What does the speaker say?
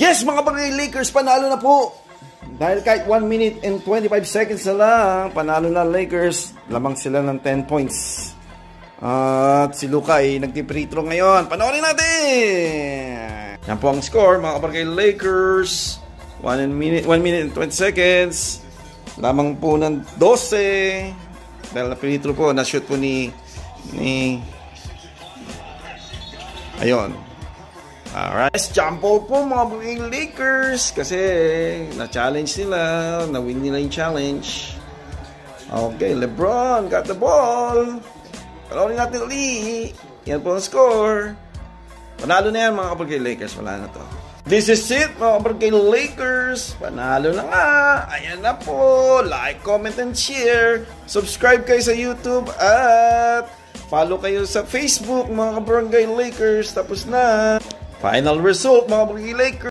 Yes, mga bagay Lakers, panalo na po. Dahil kahit 1 minute and 25 seconds na lang, panalo na Lakers. Lamang sila ng 10 points. At si Luka ay nagti-free throw ngayon. Panoorin natin. Yan po ang score, mga bagay Lakers. 1 minute and 20 seconds. Lamang po ng 12. Dahil na-free throw po, na-shoot po ni ayun. Alright, let's jump ball po mga bagay Lakers kasi na-challenge nila, na-win nila yung challenge. Okay, LeBron got the ball. Panoorin natin ulit. Yan po ang score. Panalo na yan mga bagay Lakers, wala na to. This is it mga bagay Lakers. Panalo na nga. Ayan na po. Like, comment, and share. Subscribe kayo sa YouTube at follow kayo sa Facebook mga barangay Lakers. Tapos na. Final result mga barangay Lakers.